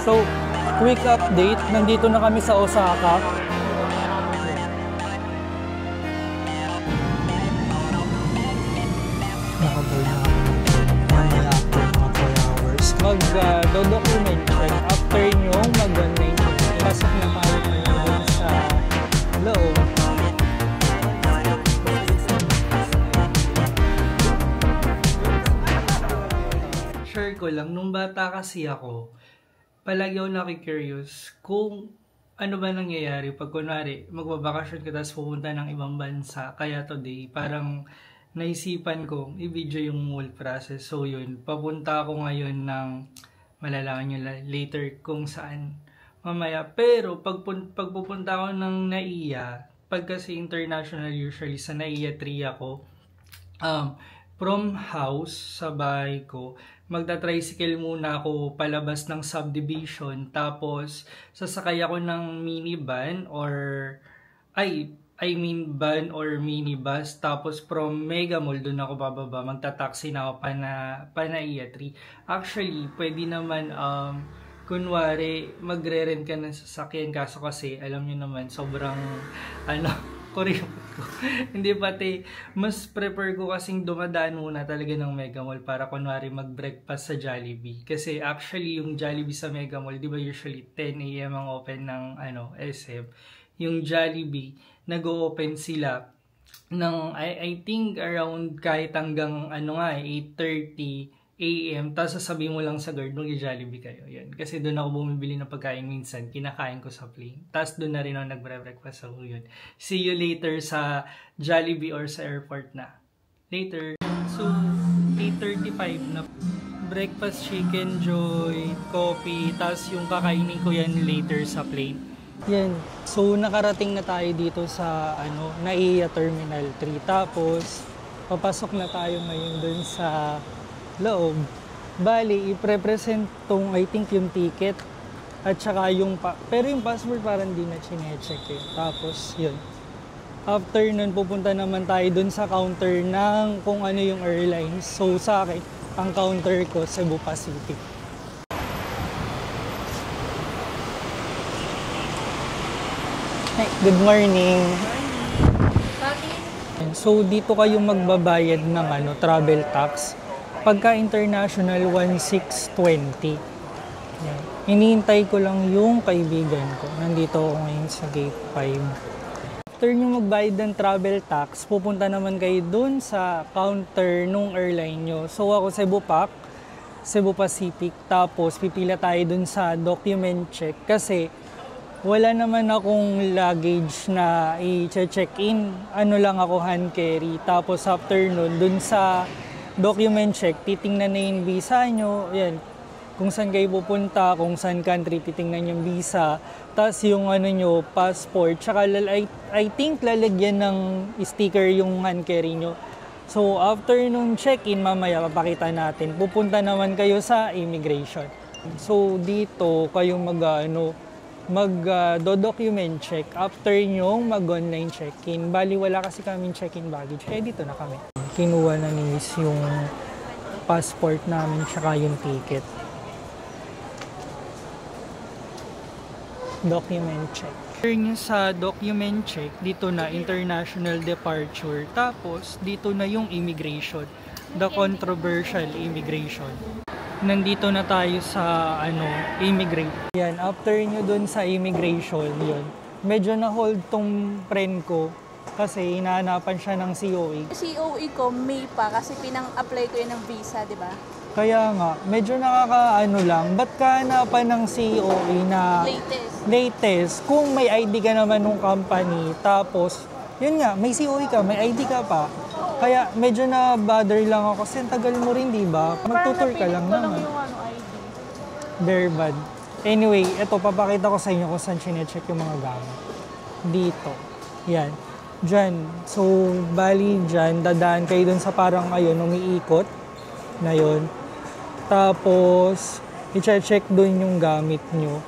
So, quick update. Nandito na kami sa Osaka. Nakaboard na kami. Mamaya after mga 4 hours. Mag-document check. After nyo, mag-online check. Pasok na tayo ngayon sa loob. Share ko lang, nung bata kasi ako, palagi ako nakikurious kung ano ba nangyayari pag kunwari magbabakasyon ka tapos pupunta ng ibang bansa. Kaya today, parang naisipan ko i-video yung whole process. So yun, papunta ako ngayon ng malalaman nyo later kung saan mamaya. Pero pag pupunta ako ng NAIA, pag kasi international usually sa NAIA 3 ako, from house sa bahay ko, magta-tricycle muna ako palabas ng subdivision, tapos sasakay ako ng minivan or van or minibus, tapos from Mega Mall doon ako bababa, magta-taxi na ako pa NAIA 3. Actually, pwede naman kunwari magre-rent ka ng sasakyan, kaso kasi alam niyo naman sobrang kuripot ko. Hindi, pati mas prefer ko kasing dumadaan muna talaga ng Mega Mall para kunwari mag-breakfast sa Jollibee. Kasi actually yung Jollibee sa Mega Mall, di ba usually 10 AM ang open ng SM. Yung Jollibee, nag-o-open sila ng I think around kahit hanggang 8:30 AM, tapos sasabihin mo lang sa guard, mag-Jollibee kayo. Yan. Kasi doon ako bumibili ng pagkain minsan, kinakain ko sa plane. Tapos doon na rin ako nagbre-breakfast. So yun. See you later sa Jollibee or sa airport na. Later. So, 8:35 na. Breakfast, chicken, joy, coffee, tapos yung kakainin ko yan later sa plane. Yan. So, nakarating na tayo dito sa NAIA Terminal 3. Tapos, papasok na tayo ngayon doon sa loob. Bali, i-present tong I think yung ticket at saka yung pero yung passport parang di na chine-check eh. Tapos yun. After nun, pupunta naman tayo dun sa counter ng kung ano yung airlines. So sa akin, ang counter ko Cebu Pacific. Hey, good morning. So dito kayo magbabayad ng travel tax. Pagka international, 1,620. Yan. Hinihintay ko lang yung kaibigan ko. Nandito ako ngayon sa gate 5. After nyo magbayad ng travel tax, pupunta naman kayo dun sa counter nung airline nyo. So ako Cebu Pacific, tapos pipila tayo dun sa document check kasi wala naman akong luggage na i-check-in. Lang ako hand carry. Tapos after nun, dun sa document check, titingnan na yung visa nyo, yan, kung saan kayo pupunta, kung saan country, titingnan yung visa, tas yung nyo, passport, tsaka I think lalagyan ng sticker yung hand carry nyo. So after nung check-in, mamaya papakita natin, pupunta naman kayo sa immigration. So dito kayo mag-document check after nyo mag-online check-in. Bali wala kasi kaming check-in baggage, kaya dito na kami. Kinuha na ni Miss yung passport namin tsaka yung ticket. Document check. After nyo sa document check, dito na international departure. Tapos dito na yung immigration. The controversial immigration. Nandito na tayo sa immigrate. Yan, after nyo dun sa immigration, yun. Medyo na-hold tong friend ko. Kasi hinahanapan siya ng COE. COE ko, May pa, kasi pinang-apply ko yun ng visa, di ba? Kaya nga, medyo lang. Ba't ka hanapan ng COE na latest? Kung may ID ka naman ng company, tapos, yun nga, may COE ka, may ID ka pa. Kaya medyo na-bother lang ako kasi tagal mo rin, di ba? Magtutur ka lang naman. Very bad. Anyway, ito, papakita ko sa inyo kung saan chinecheck yung mga gamit. Dito. Yan. Diyan. So, bali dyan, dadaan kayo dun sa parang umiikot na yun. Tapos, i-check dun yung gamit nyo.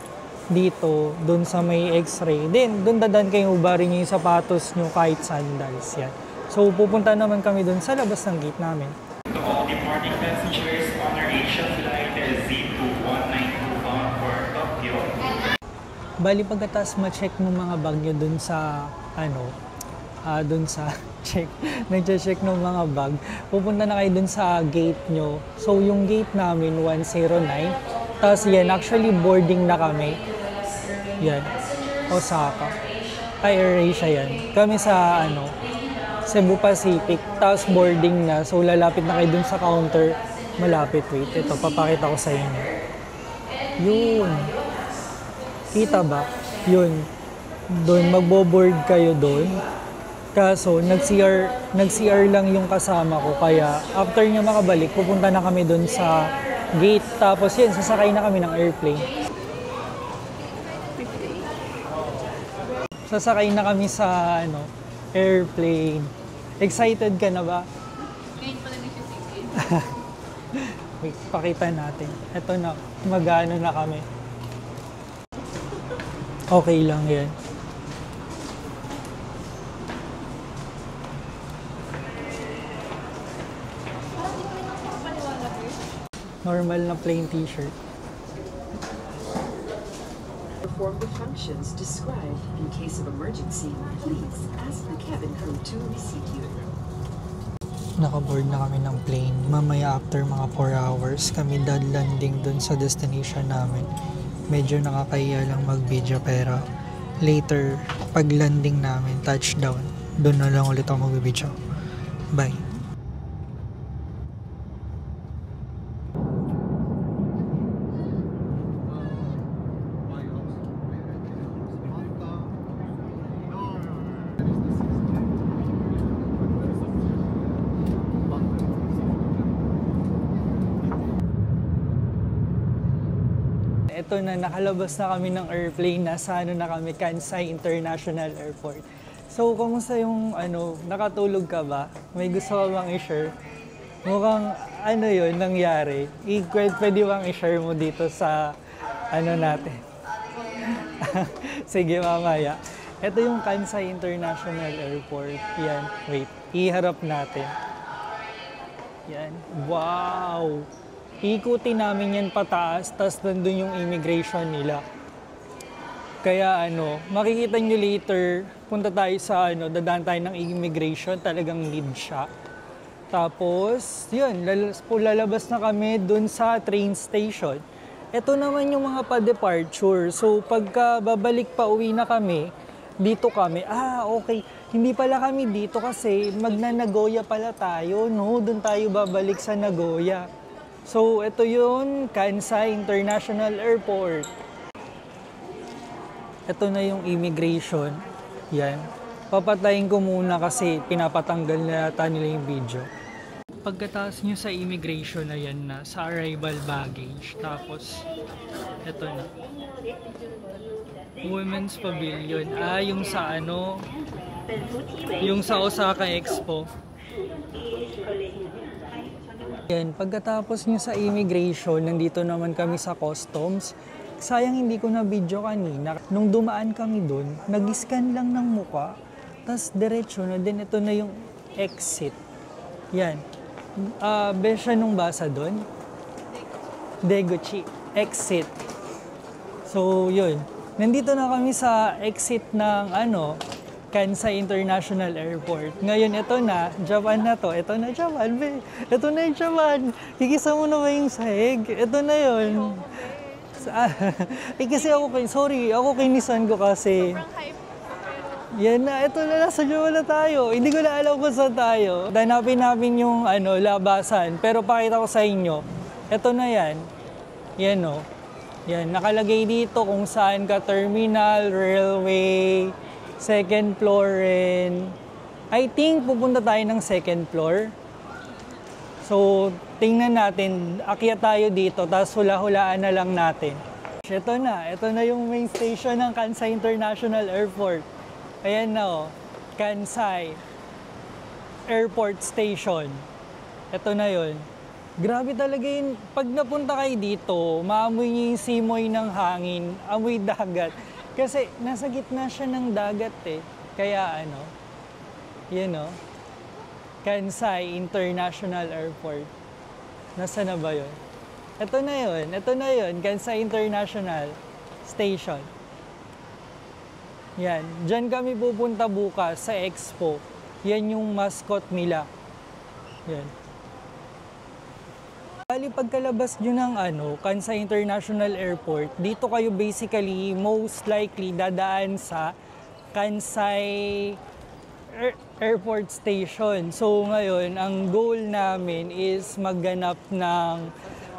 Dito, dun sa may x-ray. Then, dun dadaan kayo, ubarin nyo yung sapatos nyo kahit sandals. Yan. So, pupunta naman kami dun sa labas ng gate namin. To all departing passengers on our Asia flight Z2192 bound for Bali pagkatapos ma-check mo mga bag nyo dun sa, dun sa nag-check ng mga bag, pupunta na kayo dun sa gate nyo. So yung gate namin, 109. Tapos yan, actually boarding na kami. Yan, Osaka. Ay, AirAsia yan. Kami sa, Cebu Pacific. Tapos boarding na. So lalapit na kayo dun sa counter. Malapit, wait. Ito, papakita ko sa inyo. Yun. Kita ba? Yun. Doon, magbo-board kayo doon. Kaso, nag-CR lang yung kasama ko. Kaya, after niya makabalik, pupunta na kami doon sa gate. Tapos yun, sasakay na kami ng airplane. Sasakay na kami sa, airplane. Excited ka na ba? Ngayon pala nagsisigil. Wait, pakita natin. Ito na, magano na kami. Okay lang yan. Normal na plain t-shirt. Perform the functions described. In case of emergency, please ask the cabin crew to receive you. Nakaboard na kami ng plane. Mamaya after mga 4 hours, kami dad landing dun sa destination namin. Medyo nakakahiya lang mag-video pero later, pag landing namin, touchdown, dun na lang ulit ako mag-video. Bye! Ito na, nakalabas na kami ng airplane, nasa na kami, Kansai International Airport. So, kumusta yung, nakatulog ka ba? May gusto ka bang i-share? Mukhang, yun, nangyari. Pwede bang i-share mo dito sa, natin? Sige, mamaya. Ito yung Kansai International Airport. Yan, wait, iharap natin. Yan, wow! Ikutin namin yan pataas, tas nandun yung immigration nila. Kaya makikita nyo later, punta tayo sa dadaan tayo ng immigration, talagang need siya. Tapos, yun, lalabas na kami dun sa train station. Ito naman yung mga pa-departure. So, pagka babalik pa uwi na kami, dito kami. Okay. Hindi pala kami dito kasi magna-Nagoya pala tayo, no? Dun tayo babalik sa Nagoya. So, ito yun, Kansai International Airport. Ito na yung immigration. Yan. Papatayin ko muna kasi pinapatanggal na yata nila yung video. Pagkatapos nyo sa immigration na yan na, sa arrival baggage. Tapos, ito na. Women's Pavilion. Yung sa yung sa Osaka Expo. Yan, pagkatapos nyo sa immigration, nandito naman kami sa customs. Sayang hindi ko na video kanina. Nung dumaan kami dun, nag-scan lang ng muka, tas diretso na din. Ito na yung exit. Yan. Besya nung basa dun? Deguchi. Exit. So, yun. Nandito na kami sa exit ng Kansai International Airport. Ngayon, ito na, Japan na to. Ito na Japan, be. Ito na yung Japan. Kikisa mo na ba yung sahig? Ito na yun. Kasi ako kinisan ko kasi. Yan na, ito na, nasa Japan na tayo. Hindi ko na alam kung saan tayo. Hanapin namin yung labasan. Pero pakita ko sa inyo. Ito na yan. Yan o. Yan, nakalagay dito kung saan ka terminal, railway, second floor rin. I think pupunta tayo ng second floor. So, tingnan natin. Akyat tayo dito, tapos hula-hulaan na lang natin. Ito na yung main station ng Kansai International Airport. Ayan na Kansai Airport Station. Ito na yun. Grabe talaga yun. Pag napunta kayo dito, maamoy niyo yung simoy ng hangin, amoy dagat. Kasi nasa gitna siya ng dagat Kaya Kansai International Airport. Nasaan na ba yun? Ito na yun, Kansai International Station. Yan. Diyan kami pupunta bukas sa Expo. Yan yung mascot nila. Yan. Bali, pagkalabas nyo ng Kansai International Airport, dito kayo basically most likely dadaan sa Kansai Airport Station. So ngayon, ang goal namin is magganap ng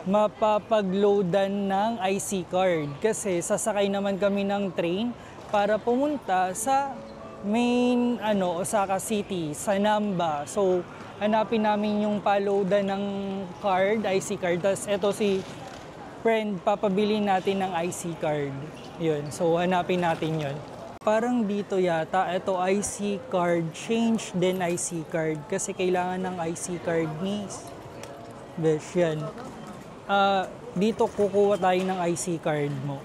mapapagloadan ng IC card. Kasi sasakay naman kami ng train para pumunta sa main Osaka City, sa Namba. So hanapin namin yung paloadan ng card, IC card. Tapos eto si friend, papabili natin ng IC card. Yun, so hanapin natin yun. Parang dito yata, eto IC card, change din IC card. Kasi kailangan ng IC card ni Besh, yan. Dito kukuha tayo ng IC card mo.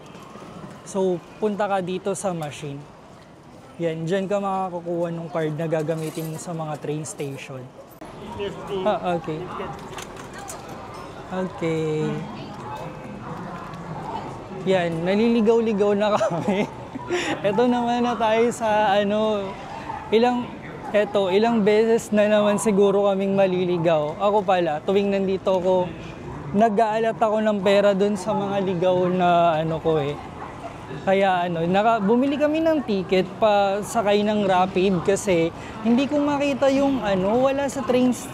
So punta ka dito sa machine. Yan, dyan ka makakakuha ng card na gagamitin mo sa mga train station. Okay. Okay. Yan, naliligaw-ligaw na kami. Ito naman na tayo sa ilang beses na naman siguro kaming maliligaw. Ako pala, tuwing nandito ako, nag-aalat ako ng pera dun sa mga ligaw na Kaya bumili kami ng ticket pa sakay ng Rapid kasi hindi ko makita yung wala sa trains,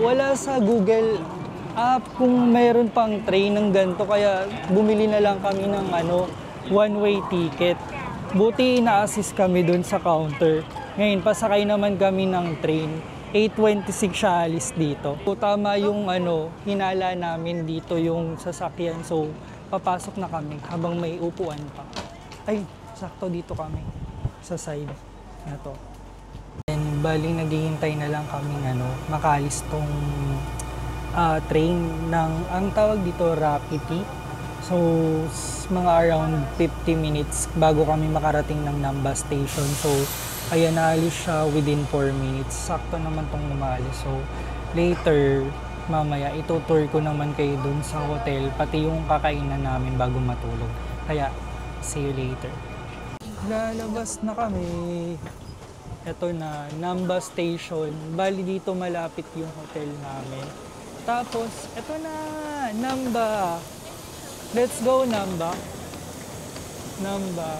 wala sa Google app kung mayroon pang train ng ganito, kaya bumili na lang kami ng one-way ticket. Buti na-assist kami dun sa counter. Ngayon, pasakay naman kami ng train. 8:26 siya alis dito. So, tama yung hinala namin dito yung sasakyan. So, papasok na kami habang may upuan pa. Ay, sakto dito kami sa side na to. And baling naghihintay na lang kami makalis tong train ng, ang tawag dito, Rapid. So, mga around 50 minutes bago kami makarating ng Namba Station. So, ayan, naalis siya within 4 minutes. Sakto naman tong umalis. So, later, mamaya, itutour ko naman kayo dun sa hotel, pati yung kakainan namin bago matulog. Kaya, see you later. Lalabas na kami. Ito na, Namba Station. Bali dito malapit yung hotel namin. Tapos, ito na, Namba. Let's go, Namba. Namba.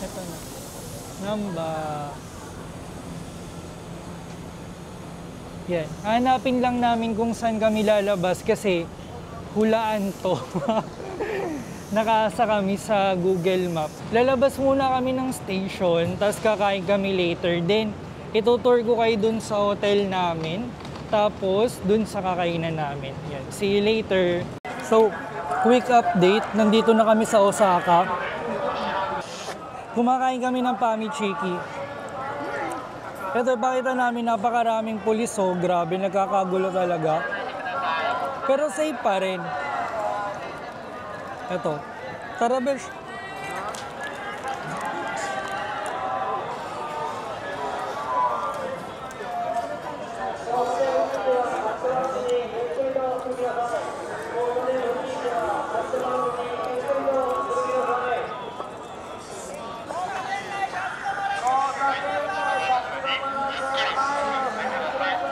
Ito na. Namba. Yan. Hanapin lang namin kung saan kami lalabas kasi hulaan to. Nakaasa kami sa Google Map. Lalabas muna kami ng station, tapos kakain kami later. Then, itutour ko kayo dun sa hotel namin. Tapos, dun sa kakainan namin. Yan. See you later. So, quick update. Nandito na kami sa Osaka. Kumakain kami ng Pamichiki. Ito, pakita namin napakaraming pulis. So, grabe, nagkakagulo talaga. Pero safe pa rin. Ito. Tara, Besh.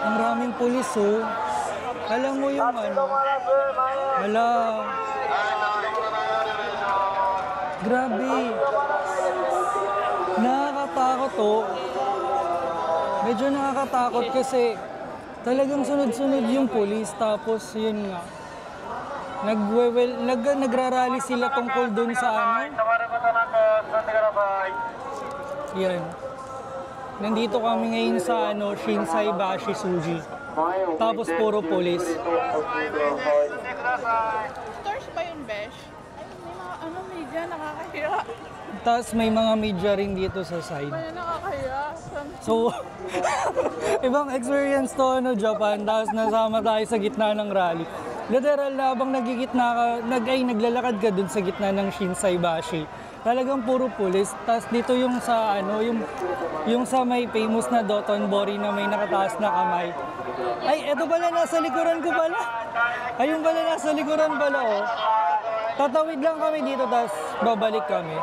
Ang raming pulis, oh. Alam mo yung Hala. Grabe. Nakakatakot, oh. Medyo nakakatakot kasi talagang sunod-sunod yung pulis. Tapos, yun nga. Nagrarally sila tungkol dun sa Yan. Nandito kami ngayon sa Shinsai Bashi Suji. Tapos puro pulis. Stores ba yun, Besh? Ay, may mga media, nakakahiya. Tapos may mga media rin dito sa side. May nakakahiya. So, ibang experience to, Japan. Tapos nasama tayo sa gitna ng rally. Literal na habang naglalakad ka dun sa gitna ng Shinsai Bashi. Talagang puro pulis. Tapos dito yung sa yung sa may famous na Dotonbori na may nakataas na kamay. Ay, eto pala, nasa likuran ko pala. Ayun pala, nasa likuran pala, oh. Tatawid lang kami dito, tapos babalik kami.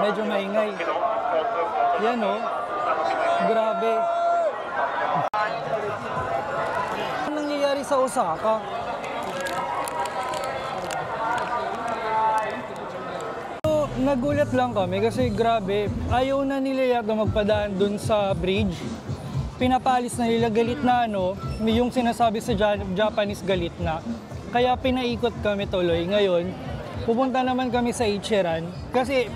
Medyo maingay. Yan o. Grabe. Ano nangyayari sa Osaka? So, nagulat lang kami kasi grabe. Ayaw na nila yata magpadaan dun sa bridge. Pinapalis na nila, galit na yung sinasabi sa Japanese galit na. Kaya pinaikot kami tuloy. Ngayon, pupunta naman kami sa Ichiran. Kasi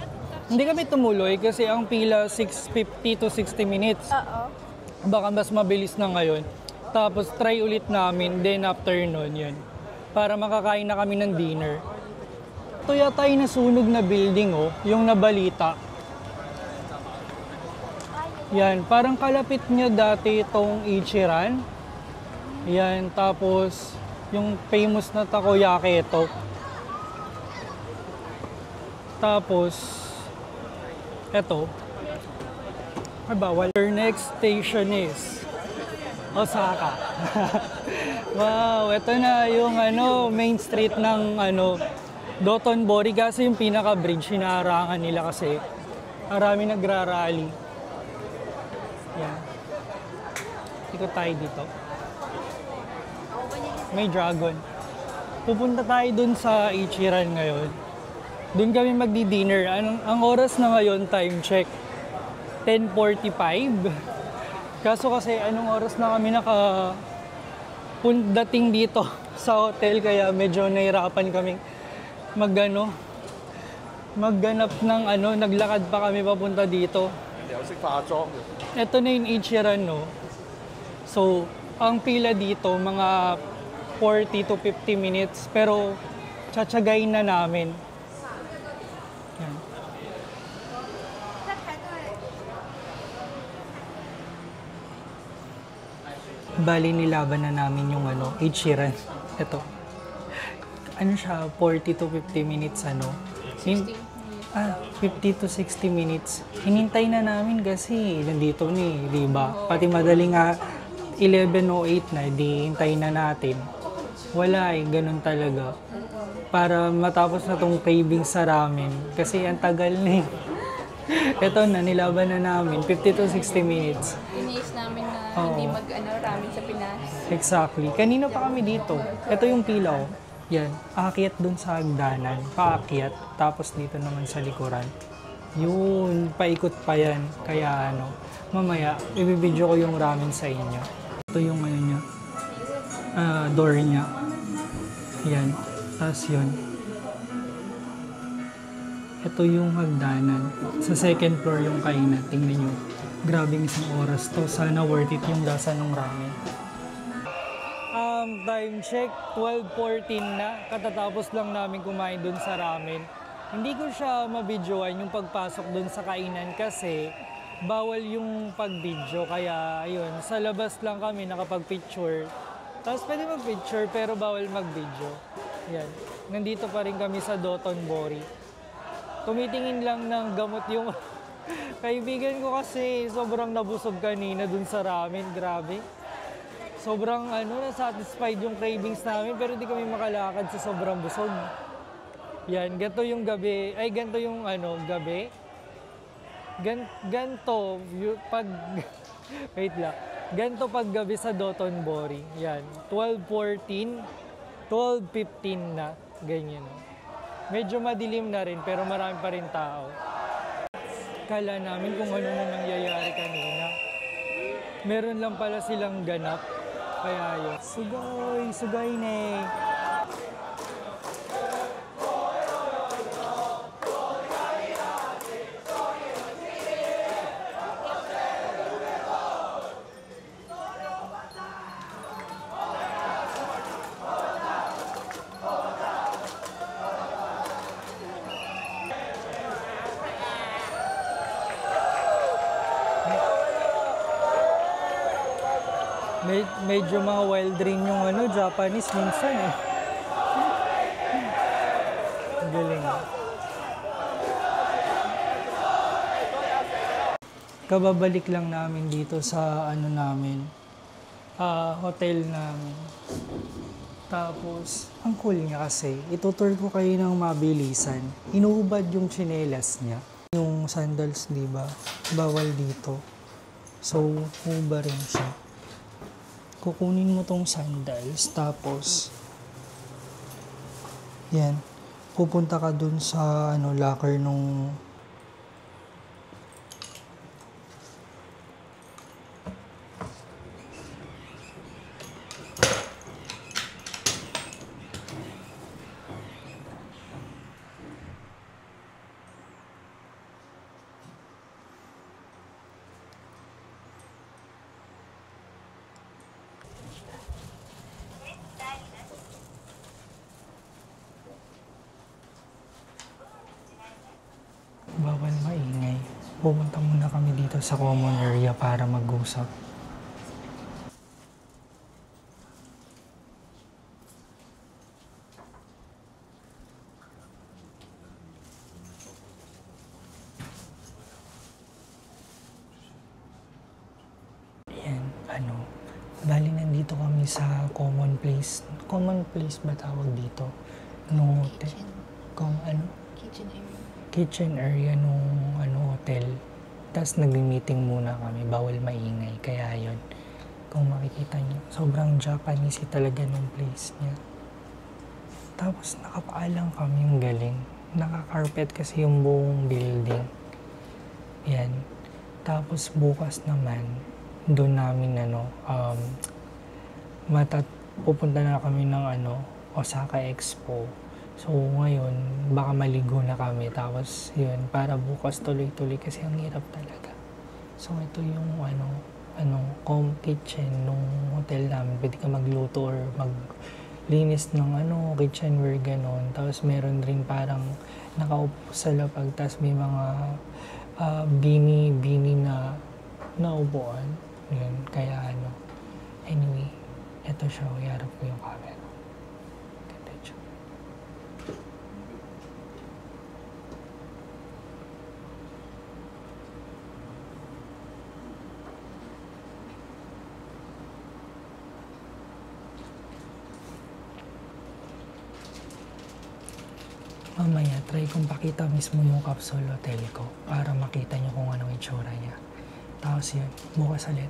hindi kami tumuloy kasi ang pila 6:50 to 60 minutes. Baka mas mabilis na ngayon. Tapos try ulit namin, then after nun yun. Para makakain na kami ng dinner. Ito yata yung nasunog na building yung nabalita. Yan, parang kalapit niya dati itong Ichiran. Yan, tapos yung famous na takoyaki ito. Tapos, eto. Ay bawal. Your next station is Osaka. Wow, ito na yung main street ng Dotonbori kasi yung pinaka-bridge hinaharangan nila kasi marami nagra-rally. Yan. Ikot tayo dito. May dragon. Pupunta tayo dun sa Ichiran ngayon. Dun kami magdi-dinner. Ang oras na ngayon, time check, 10:45. Kaso kasi anong oras na kami dating dito sa hotel, kaya medyo nahirapan kaming magganap ng naglakad pa kami papunta dito. Ito na yung Ichiran, no? So, ang pila dito, mga 40 to 50 minutes, pero tsatsagayin na namin. Yan. Bali, nilaban na namin yung Ichiran. Ito. Ano siya, 40 to 50 minutes, 50 to 60 minutes. Hinintay na namin kasi nandito di ba? Pati madaling 11:08 na, di hintay na natin. Wala ganun talaga. Para matapos na tong craving sa ramen. Kasi ang tagal na Ito na, nilaban na namin. 50 to 60 minutes. Iniis namin na hindi ramen sa Pinas. Exactly. Kanina pa kami dito. Ito yung pilaw. Yan, aakyat dun sa hagdanan, paakyat, tapos dito naman sa likuran. Yun, paikot pa yan. Kaya mamaya, ibibidyo ko yung ramen sa inyo. Ito yung niya, door niya. Yan, tapos yun. Ito yung hagdanan. Sa second floor yung kainan. Tingnan nyo, grabing isang oras to. Sana worth it yung lasa ng ramen. Time check, 12:14 na. Katatapos lang namin kumain dun sa ramen. Hindi ko siya mabidyoan yung pagpasok dun sa kainan kasi bawal yung pag-video. Kaya ayun, sa labas lang kami nakapag-picture. Tapos pwede mag-picture pero bawal mag-video. Yan. Nandito pa rin kami sa Dotonbori. Tumitingin lang ng gamot yung kaibigan ko kasi sobrang nabusog kanina dun sa ramen. Grabe. Sobrang na-satisfied yung cravings namin pero di kami makalakad sa sobrang busog. Yan, ganito yung gabi. Ay, ganito yung gabi. Ganito pag wait lang. Ganito pag gabi sa Dotonbori. Yan, 12:14, 12:15 na, ganyan. Medyo madilim na rin pero marami pa rin tao. Kala namin kung ano na nangyayari kanina. Meron lang pala silang ganap. Kaya yun. Sugay ne. Medyo mga wild rin yung Japanese minsan Galing. Kababalik lang namin dito sa namin, hotel namin. Tapos, ang cool niya kasi, itutur ko kayo ng mabilisan. Inuubad yung tsinelas niya. Yung sandals, di ba? Bawal dito. So, uba rin siya. Kukunin mo tong sandals, tapos, yan. Pupunta ka dun sa locker nung bawal maingay. Pupunta muna kami dito sa common area para mag-usap. Yan, bali nandito kami sa common place. Common place ba tawag dito? No hotel. Kitchen area. Kitchen area nung hotel. Tapos nag-meeting muna kami, bawal maingay. Kaya yun, kung makikita nyo, sobrang Japanese talaga nung place niya. Tapos nakapaalang kami, yung galing. Naka-carpet kasi yung buong building. Yan. Tapos bukas naman, doon namin pupunta na kami ng Osaka Expo. So ngayon, baka maligo na kami. Tapos yun, para bukas tuloy-tuloy kasi ang hirap talaga. So ito yung kitchen nung hotel namin. Pwede ka magluto or maglinis ng kitchenware ganon. Tapos meron rin parang nakaupo sa lapag. Tapos may mga bini na naupuan. Yun, kaya anyway, ito siya. Iharap ko yung camera. Mamaya, try kong pakita mismo yung capsule hotel ko para makita nyo kung anong itsura niya. Tapos yun, bukas ulit.